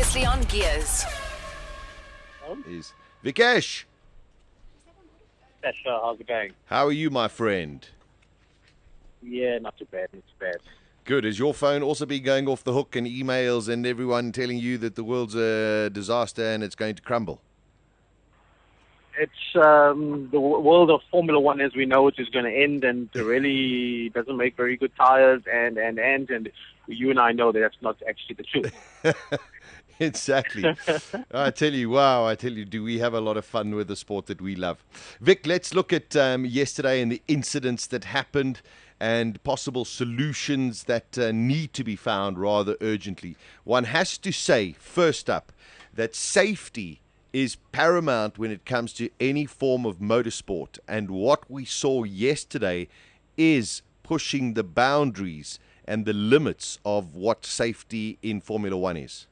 Previously on Gears. Is Vikesh. Sasha, how's it going? How are you, my friend? Yeah, not too bad, not too bad. Good. Has your phone also been going off the hook and emails and everyone telling you that the world's a disaster and it's going to crumble? It's the world of Formula One as we know it is going to end, and Pirelli doesn't make very good tires, and you and I know that that's not actually the truth. Exactly. I tell you, do we have a lot of fun with the sport that we love. Vic, let's look at yesterday and the incidents that happened and possible solutions that need to be found rather urgently. One has to say, first up, that safety is paramount when it comes to any form of motorsport. And what we saw yesterday is pushing the boundaries and the limits of what safety in Formula One is.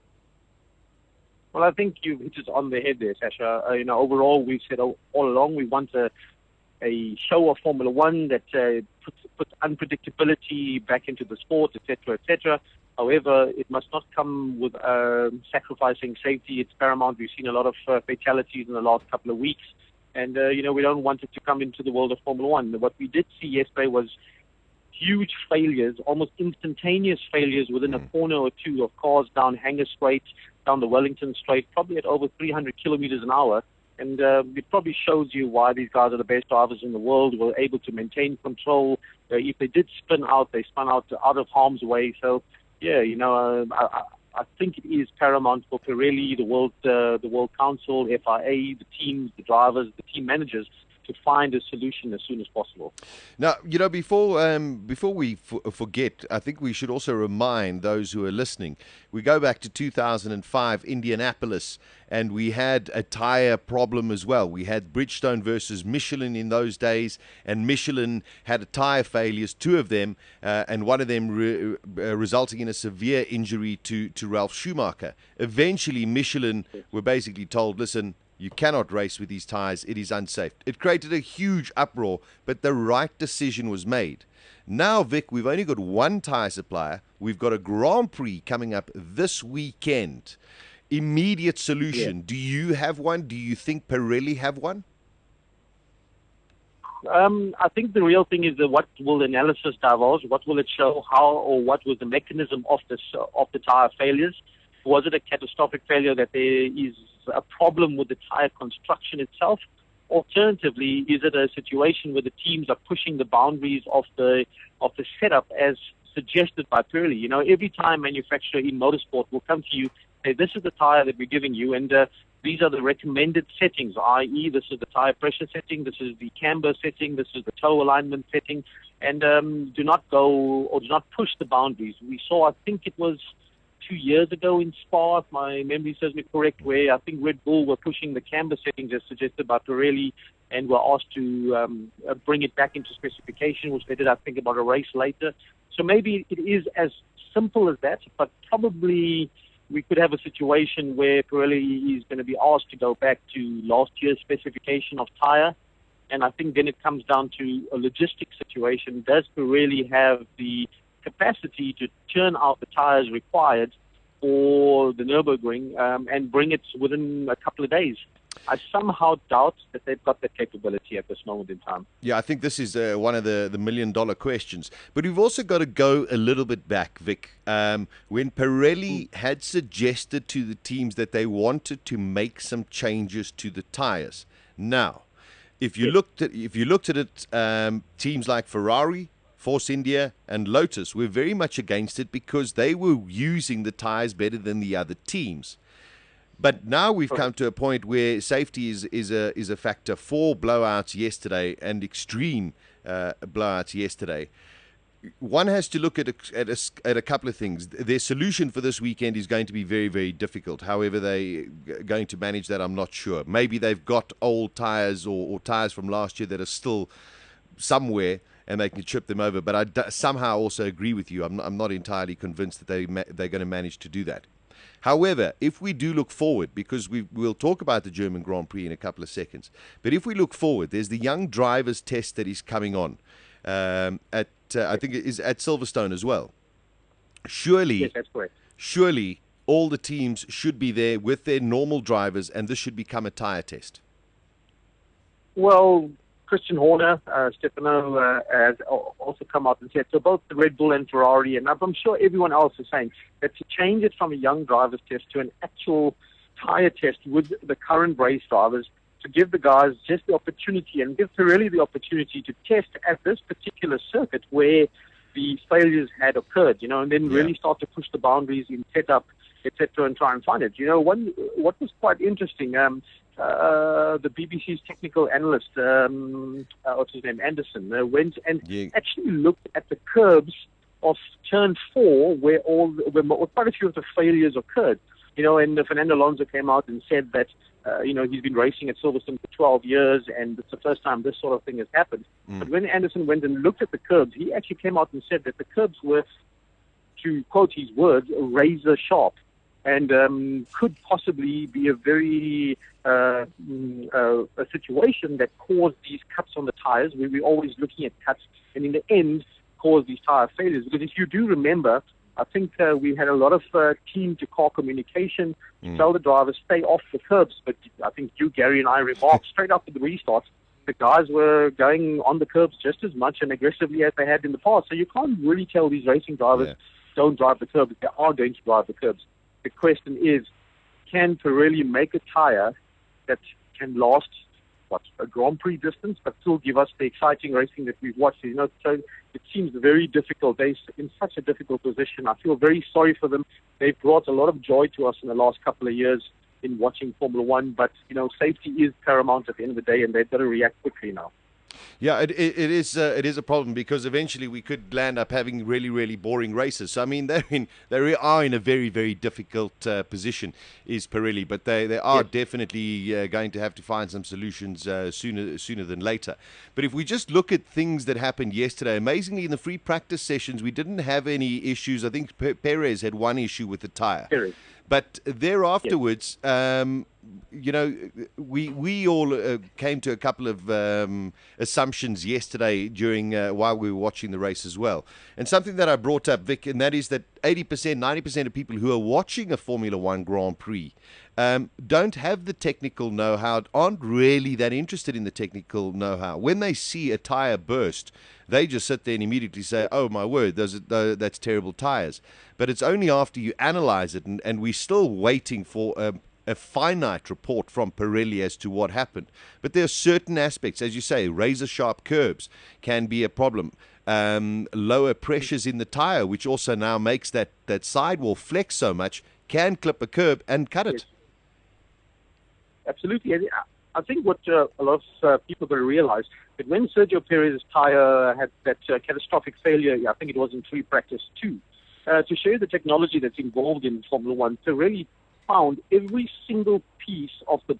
Well, I think you hit it on the head there, Sasha. Overall, we've said all along we want a show of Formula One that puts unpredictability back into the sport, etc., etc. However, it must not come with sacrificing safety. It's paramount. We've seen a lot of fatalities in the last couple of weeks, and we don't want it to come into the world of Formula One. What we did see yesterday was huge failures, almost instantaneous failures within a corner or two of cars down Hanger Straight, down the Wellington Straight, probably at over 300 kilometers an hour. And it probably shows you why these guys are the best drivers in the world, were able to maintain control. If they did spin out, they spun out of harm's way. So, yeah, I think it is paramount for Pirelli, the World Council, FIA, the teams, the drivers, the team managers, to find a solution as soon as possible. Now, before we forget, I think we should also remind those who are listening. We go back to 2005, Indianapolis, and we had a tire problem as well. We had Bridgestone versus Michelin in those days, and Michelin had tire failures, two of them, and one of them resulting in a severe injury to Ralf Schumacher. Eventually, Michelin were basically told, listen, you cannot race with these tires. It is unsafe. It created a huge uproar, but the right decision was made. Now, Vic, we've only got one tire supplier. We've got a Grand Prix coming up this weekend. Immediate solution. Yeah. Do you have one? Do you think Pirelli have one? I think the real thing is what will the analysis divulge? What will it show? How or what was the mechanism of the tire failures? Was it a catastrophic failure that there is a problem with the tire construction itself? Alternatively, is it a situation where the teams are pushing the boundaries of the setup as suggested by Pirelli? Every time manufacturer in motorsport will come to you, say, this is the tire that we're giving you, and these are the recommended settings, i.e. this is the tire pressure setting, this is the camber setting, this is the toe alignment setting, and do not go or do not push the boundaries. We saw, I think it was 2 years ago in Spa, if my memory serves me correct, where I think Red Bull were pushing the camber settings as suggested by Pirelli and were asked to bring it back into specification, which they did, I think, about a race later. So maybe it is as simple as that, but probably we could have a situation where Pirelli is going to be asked to go back to last year's specification of tire. And I think then it comes down to a logistics situation. Does Pirelli have the capacity to turn out the tires required for the Nürburgring and bring it within a couple of days? I somehow doubt that they've got that capability at this moment in time. Yeah, I think this is one of the million-dollar questions. But we've also got to go a little bit back, Vic. When Pirelli had suggested to the teams that they wanted to make some changes to the tires. Now, if you looked at it, teams like Ferrari, Force India and Lotus were very much against it because they were using the tires better than the other teams. But now we've come to a point where safety is a factor. 4 blowouts yesterday and extreme blowouts yesterday. One has to look at a couple of things. Their solution for this weekend is going to be very, very difficult. However they're going to manage that, I'm not sure. Maybe they've got old tires or tires from last year that are still somewhere and they can chip them over. But I somehow also agree with you. I'm not entirely convinced that they're going to manage to do that. However, if we do look forward, because we'll talk about the German Grand Prix in a couple of seconds, but if we look forward, there's the young drivers test that is coming on I think it is at Silverstone as well. Surely, yes, that's correct. Surely all the teams should be there with their normal drivers, and this should become a tyre test? Well, Christian Horner, Stefano has also come out and said, so both the Red Bull and Ferrari, and I'm sure everyone else is saying that to change it from a young driver's test to an actual tyre test with the current race drivers, to give the guys just the opportunity and give Pirelli the opportunity to test at this particular circuit where the failures had occurred, and then really start to push the boundaries in setup, etc., and try and find it. What was quite interesting, the BBC's technical analyst, what's his name, Anderson, went and actually looked at the curbs of turn 4 where quite a few of the failures occurred. And Fernando Alonso came out and said that, he's been racing at Silverstone for 12 years and it's the first time this sort of thing has happened. But when Anderson went and looked at the curbs, he actually came out and said that the curbs were, to quote his words, razor sharp, and could possibly be a very a situation that caused these cuts on the tires, where we're always looking at cuts, and in the end caused these tire failures. Because if you do remember, I think we had a lot of team-to-car communication to tell the drivers stay off the curbs. But I think you, Gary, and I remarked straight after the restart, the guys were going on the curbs just as much and aggressively as they had in the past. So you can't really tell these racing drivers don't drive the curbs. They are going to drive the curbs. The question is, can Pirelli make a tire that can last a Grand Prix distance, but still give us the exciting racing that we've watched? So it seems very difficult. They're in such a difficult position. I feel very sorry for them. They've brought a lot of joy to us in the last couple of years in watching Formula One, but safety is paramount at the end of the day, and they've got to react quickly now. Yeah, it is a problem, because eventually we could land up having really, really boring races. So, I mean, they are in a very, very difficult position, is Pirelli, but they are definitely going to have to find some solutions sooner than later. But if we just look at things that happened yesterday, amazingly in the free practice sessions, we didn't have any issues. I think Perez had one issue with the tyre. But there afterwards, we all came to a couple of assumptions yesterday during while we were watching the race as well. And something that I brought up, Vic, and that is that 80%, 90% of people who are watching a Formula One Grand Prix don't have the technical know-how, aren't really that interested in the technical know-how. When they see a tyre burst, they just sit there and immediately say, oh, my word, that's terrible tyres. But it's only after you analyze it, and we're still waiting for a finite report from Pirelli as to what happened. But there are certain aspects, as you say, razor-sharp curbs can be a problem. Lower pressures in the tyre, which also now makes that sidewall flex so much, can clip a curb and cut it. Absolutely. I think what a lot of people got to realize, that when Sergio Perez's tyre had that catastrophic failure, I think it was in free practice 2, to show you the technology that's involved in Formula One, to really found every single piece of the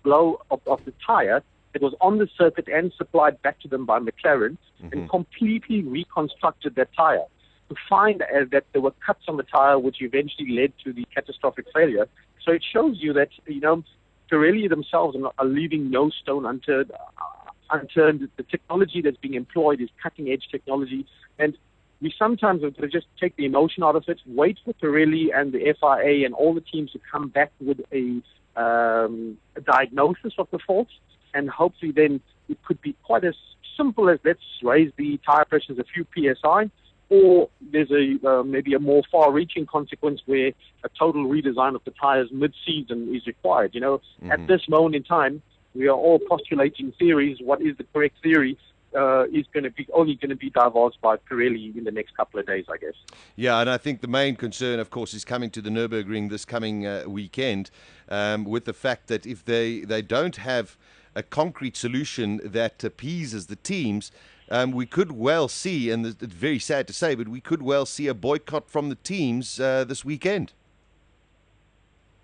of the tyre that was on the circuit and supplied back to them by McLaren, and completely reconstructed that tyre to find that there were cuts on the tyre, which eventually led to the catastrophic failure. So it shows you that Pirelli themselves are leaving no stone unturned. The technology that's being employed is cutting-edge technology, and we sometimes have to just take the emotion out of it, wait for Pirelli and the FIA and all the teams to come back with a diagnosis of the fault, and hopefully then it could be quite as simple as let's raise the tyre pressures a few PSI, or there's maybe a more far-reaching consequence where a total redesign of the tyres mid-season is required. At this moment in time, we are all postulating theories. What is the correct theory is only going to be divulged by Pirelli in the next couple of days, I guess. Yeah, and I think the main concern, of course, is coming to the Nürburgring this coming weekend, with the fact that if they don't have a concrete solution that appeases the teams, we could well see, and it's very sad to say, but we could well see a boycott from the teams this weekend.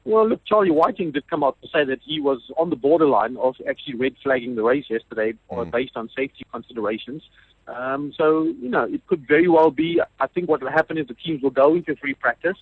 Well, look, Charlie Whiting did come out to say that he was on the borderline of actually red flagging the race yesterday based on safety considerations. So, it could very well be. I think what will happen is the teams will go into free practice.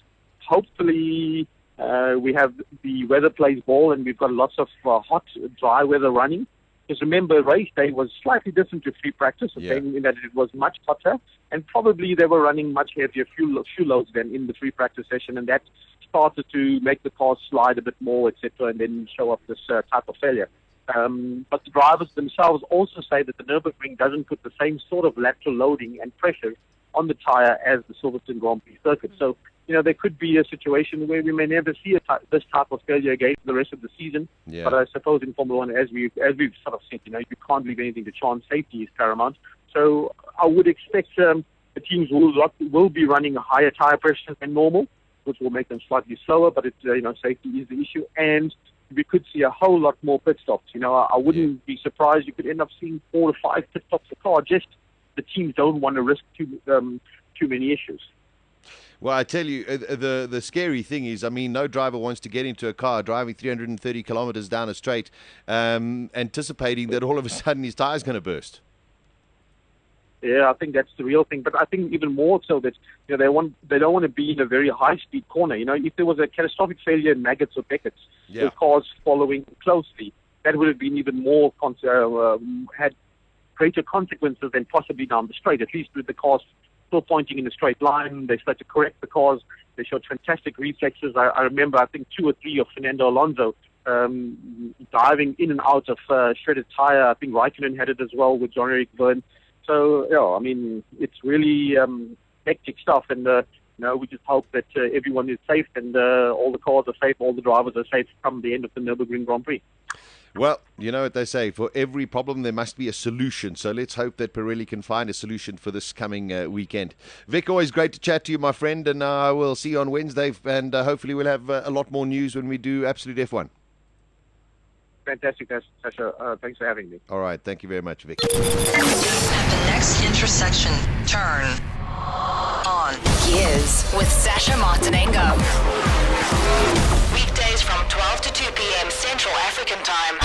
Hopefully, we have the weather plays ball and we've got lots of hot, dry weather running. Because remember, race day was slightly different to free practice, in that it was much hotter, and probably they were running much heavier fuel loads than in the free practice session, and that started to make the cars slide a bit more, etc., and then show up this type of failure. But the drivers themselves also say that the Nürburgring doesn't put the same sort of lateral loading and pressure on the tire as the Silverstone Grand Prix circuit. So, there could be a situation where we may never see this type of failure again for the rest of the season. Yeah. But I suppose in Formula One, as we've sort of said, you can't leave anything to chance. Safety is paramount. So I would expect the teams will be running a higher tire pressure than normal, which will make them slightly slower. But safety is the issue, and we could see a whole lot more pit stops. I wouldn't be surprised. You could end up seeing 4 to 5 pit stops a car. Just the teams don't want to risk too many issues. Well, I tell you, the scary thing is, no driver wants to get into a car driving 330 kilometers down a straight, anticipating that all of a sudden his tire is going to burst. Yeah, I think that's the real thing. But I think even more so that they don't want to be in a very high-speed corner. If there was a catastrophic failure in Maggots or Beckett's, with cars following closely, that would have been even more had greater consequences than possibly down the straight. At least with the cars still pointing in a straight line, they started to correct the cars. They showed fantastic reflexes. I remember, I think 2 or 3 of Fernando Alonso diving in and out of shredded tire. I think Raikkonen had it as well with Jean-Eric Vergne. So, it's really hectic stuff, and we just hope that everyone is safe and all the cars are safe, all the drivers are safe come the end of the Nürburgring Grand Prix. Well, you know what they say, for every problem there must be a solution, so let's hope that Pirelli can find a solution for this coming weekend. Vic, always great to chat to you, my friend, and I will see you on Wednesday, and hopefully we'll have a lot more news when we do Absolute F1. Fantastic, Sasha. Thanks for having me. All right, thank you very much, Vic. At the next intersection, turn on gears with Sasha Martinengo. Weekdays from 12 to 2 p.m. Central African Time.